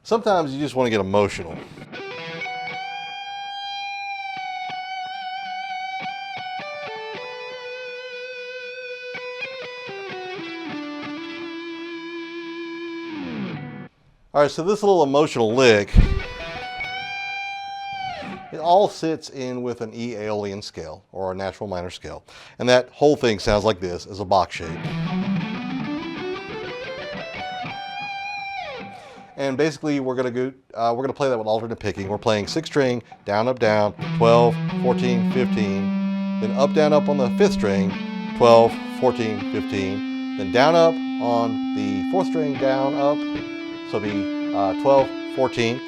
Sometimes you just want to get emotional. All right, so this little emotional lick, it all sits in with an E Aeolian scale, or a natural minor scale. And that whole thing sounds like this, as a box shape. And basically we're gonna play that with alternate picking. We're playing 6th string, down, up, down, 12, 14, 15, then up, down, up on the 5th string, 12, 14, 15, then down, up on the 4th string, down, up, so it'll be 12, 14,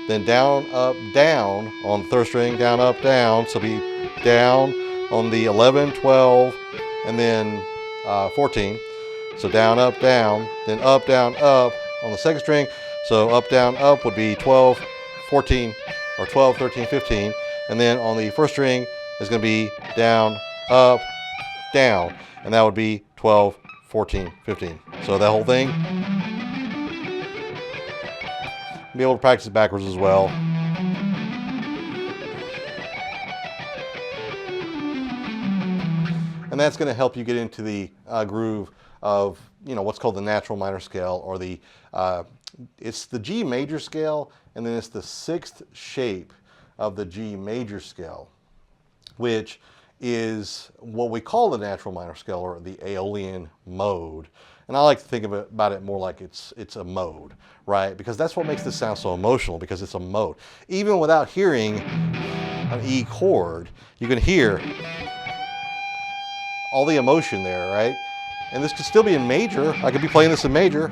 then down, up, down on the 3rd string, down, up, down, so it'll be down on the 11, 12, and then 14, so down, up, down, then up, down, up on the 2nd string, so up, down, up would be 12, 14, or 12, 13, 15, and then on the 1st string is going to be down, up, down, and that would be 12, 14, 15. So that whole thing, be able to practice it backwards as well. And that's going to help you get into the groove of, what's called the natural minor scale, or the it's the G major scale, and then it's the 6th shape of the G major scale, which is what we call the natural minor scale, or the Aeolian mode. And I like to think about it more like it's a mode, right? Because that's what makes this sound so emotional, because it's a mode. Even without hearing an E chord, you can hear all the emotion there, right? And this could still be in major. I could be playing this in major.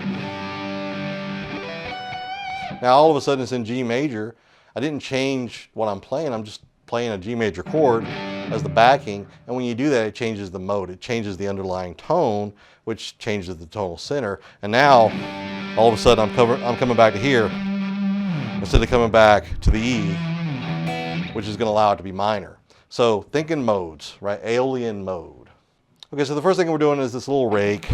Now all of a sudden it's in G major. I didn't change what I'm playing. I'm just playing a G major chord as the backing. And when you do that, it changes the mode. It changes the underlying tone, which changes the tonal center. And now all of a sudden I'm coming back to here instead of coming back to the E, which is going to allow it to be minor. So think in modes, right? Aeolian mode. Okay, so the first thing we're doing is this little rake.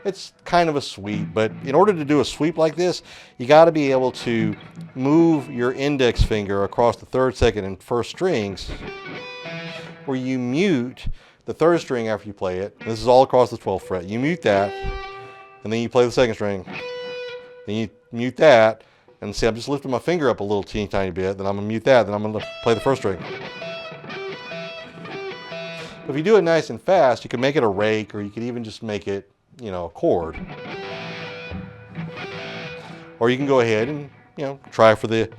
It's kind of a sweep, but in order to do a sweep like this, you got to be able to move your index finger across the 3rd, 2nd, and 1st strings, where you mute the 3rd string after you play it. This is all across the 12th fret. You mute that, and then you play the 2nd string. Then you mute that, and see, I'm just lifting my finger up a little teeny tiny bit. Then I'm gonna mute that. Then I'm gonna play the 1st string. If you do it nice and fast, you can make it a rake, or you could even just make it, a chord. Or you can go ahead and, try for the,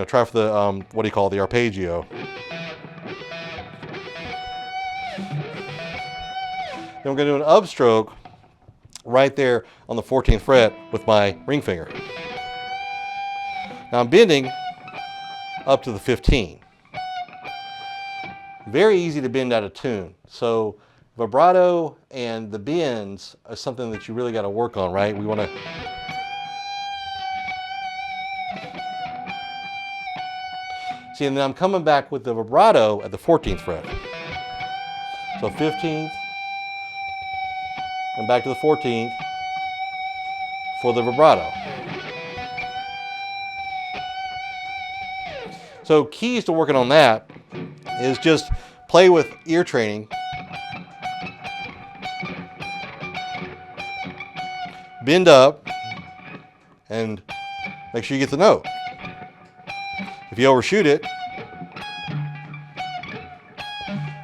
try for the, what do you call it, the arpeggio. Then we're going to do an upstroke right there on the 14th fret with my ring finger. Now I'm bending up to the 15. Very easy to bend out of tune. So vibrato and the bends are something that you really got to work on, right? We want to see, and then I'm coming back with the vibrato at the 14th fret. So 15th, and back to the 14th for the vibrato. So keys to working on that is just play with ear training. Bend up and make sure you get the note. If you overshoot it,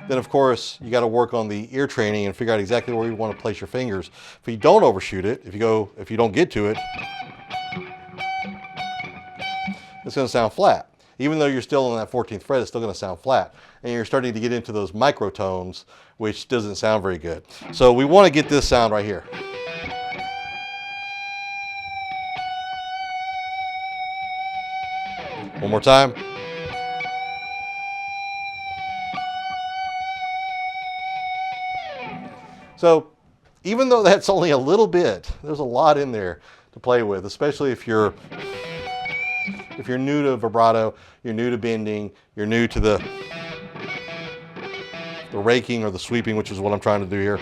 then of course you got to work on the ear training and figure out exactly where you want to place your fingers. If you don't overshoot it, if you don't get to it, it's going to sound flat. Even though you're still on that 14th fret, it's still going to sound flat. And you're starting to get into those microtones, which doesn't sound very good. So we want to get this sound right here. One more time. So even though that's only a little bit, there's a lot in there to play with, especially if you're new to vibrato, you're new to bending, you're new to the raking or the sweeping, which is what I'm trying to do here.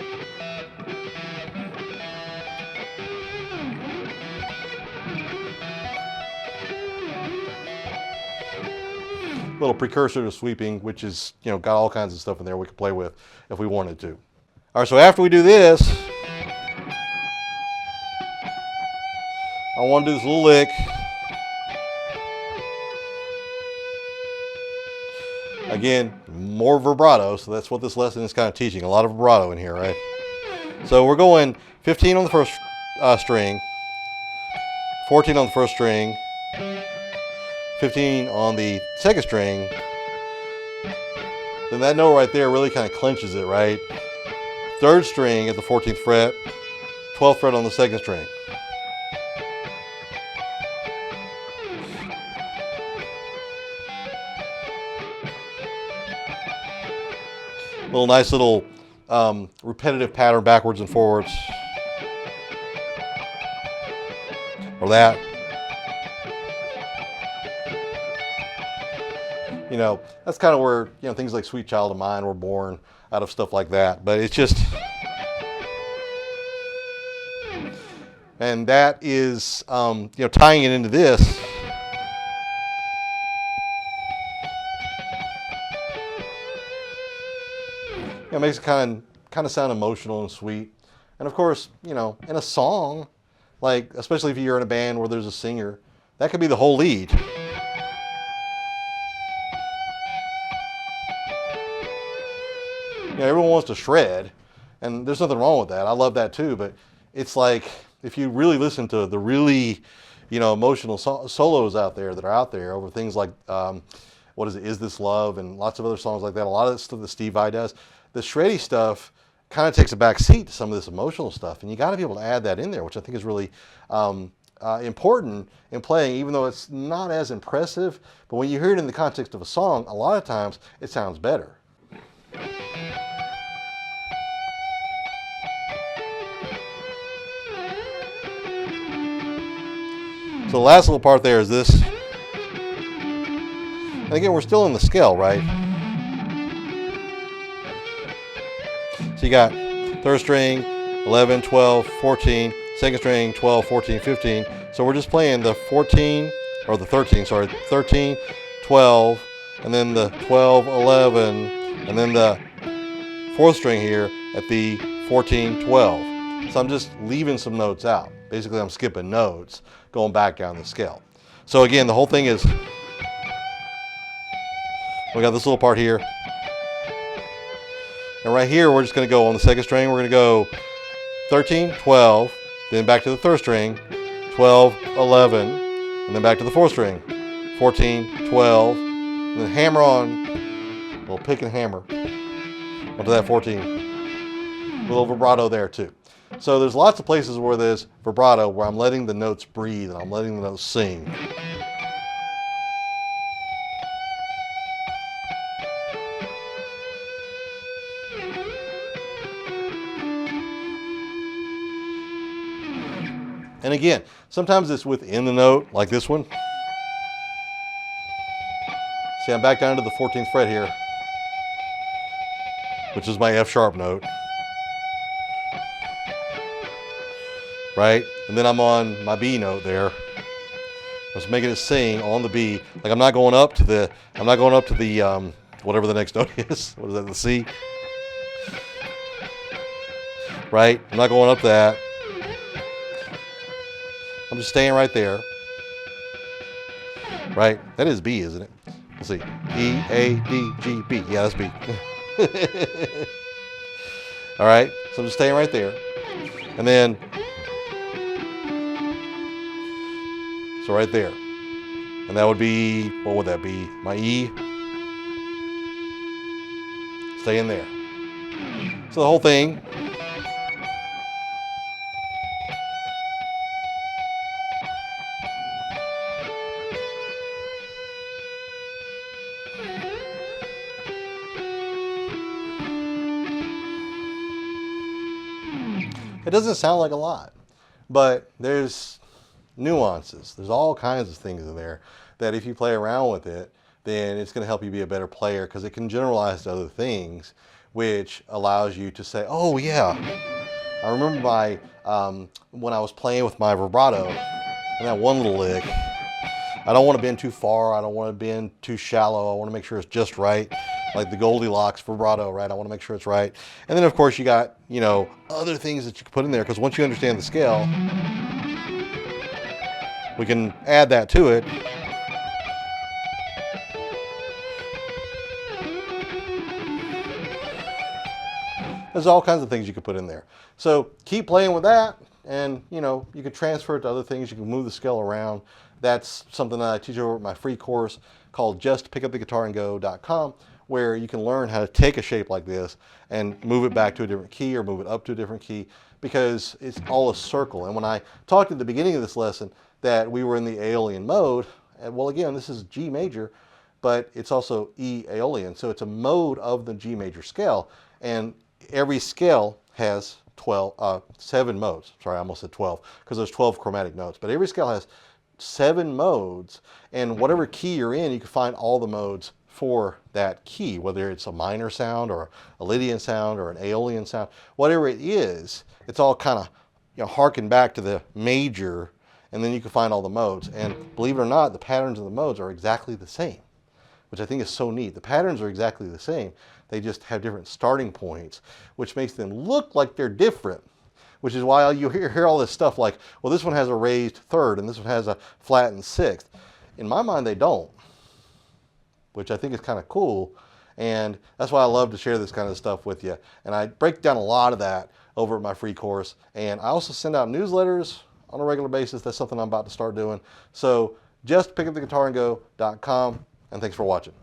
little precursor to sweeping, which is, you know, got all kinds of stuff in there we can play with if we wanted to. All right, so after we do this, I want to do this little lick. Again, more vibrato, so that's what this lesson is kind of teaching. A lot of vibrato in here, right? So we're going 15 on the first string, 14 on the first string, 15 on the second string. Then that note right there really kind of clenches it, right? Third string at the 14th fret, 12th fret on the second string. Little nice little repetitive pattern backwards and forwards. Or that. You know, that's kind of where, you know, things like Sweet Child of Mine were born, out of stuff like that. But it's just, and that is, you know, tying it into this. You know, it makes it kind of sound emotional and sweet. And of course, you know, in a song, like, especially if you're in a band where there's a singer, that could be the whole lead. You know, everyone wants to shred, and there's nothing wrong with that. I love that too, but it's like, if you really listen to the really, you know, emotional solos out there that are out there over things like, what is it, Is This Love, and lots of other songs like that, a lot of the stuff that Steve Vai does, the shreddy stuff kind of takes a back seat to some of this emotional stuff, and you got to be able to add that in there, which I think is really important in playing, even though it's not as impressive. But when you hear it in the context of a song, a lot of times it sounds better. So the last little part there is this. And again, we're still in the scale, right? So you got third string, 11, 12, 14, second string, 12, 14, 15. So we're just playing the 14, or the 13, sorry, 13, 12, and then the 12, 11, and then the fourth string here at the 14, 12. So I'm just leaving some notes out. Basically, I'm skipping notes, going back down the scale. So again, the whole thing is, we got this little part here. And right here, we're just going to go on the second string. We're going to go 13, 12, then back to the third string, 12, 11, and then back to the fourth string, 14, 12, and then hammer on, a little pick and hammer onto that 14. A little vibrato there too. So there's lots of places where there's vibrato, where I'm letting the notes breathe and I'm letting the notes sing. And again, sometimes it's within the note, like this one. See, I'm back down to the 14th fret here, which is my F sharp note. Right? And then I'm on my B note there. I'm just making it sing on the B. Like I'm not going up to the, whatever the next note is. What is that, the C? Right? I'm not going up that. I'm just staying right there. Right? That is B, isn't it? Let's see. E, A, D, G, B. Yeah, that's B. All right? So I'm just staying right there. And then, so right there. And that would be, what would that be? My E. Stay in there. So the whole thing. It doesn't sound like a lot, but there's nuances. There's all kinds of things in there that if you play around with it, then it's going to help you be a better player, because it can generalize to other things, which allows you to say, oh yeah, I remember when I was playing with my vibrato and that one little lick, I don't want to bend too far. I don't want to bend too shallow. I want to make sure it's just right, like the Goldilocks vibrato, right? I want to make sure it's right. And then of course you got, you know, other things that you can put in there, because once you understand the scale, we can add that to it. There's all kinds of things you can put in there. So keep playing with that, and you know, you can transfer it to other things. You can move the scale around. That's something that I teach over at my free course called justpickuptheguitarango.com, where you can learn how to take a shape like this and move it back to a different key or move it up to a different key, because it's all a circle. And when I talked at the beginning of this lesson that we were in the Aeolian mode, and well, again, this is G major, but it's also E Aeolian, so it's a mode of the G major scale. And every scale has 7 modes. Sorry, I almost said 12, because there's 12 chromatic notes. But every scale has 7 modes, and whatever key you're in, you can find all the modes for that key, whether it's a minor sound or a Lydian sound or an Aeolian sound, whatever it is, it's all kind of, you know, harken back to the major, and then you can find all the modes. And believe it or not, the patterns of the modes are exactly the same, which I think is so neat. The patterns are exactly the same. They just have different starting points, which makes them look like they're different, which is why you hear all this stuff like, well, this one has a raised third and this one has a flattened sixth. In my mind, they don't, which I think is kind of cool. And that's why I love to share this kind of stuff with you. And I break down a lot of that over at my free course. And I also send out newsletters on a regular basis. That's something I'm about to start doing. So just pickuptheguitarango.com, and thanks for watching.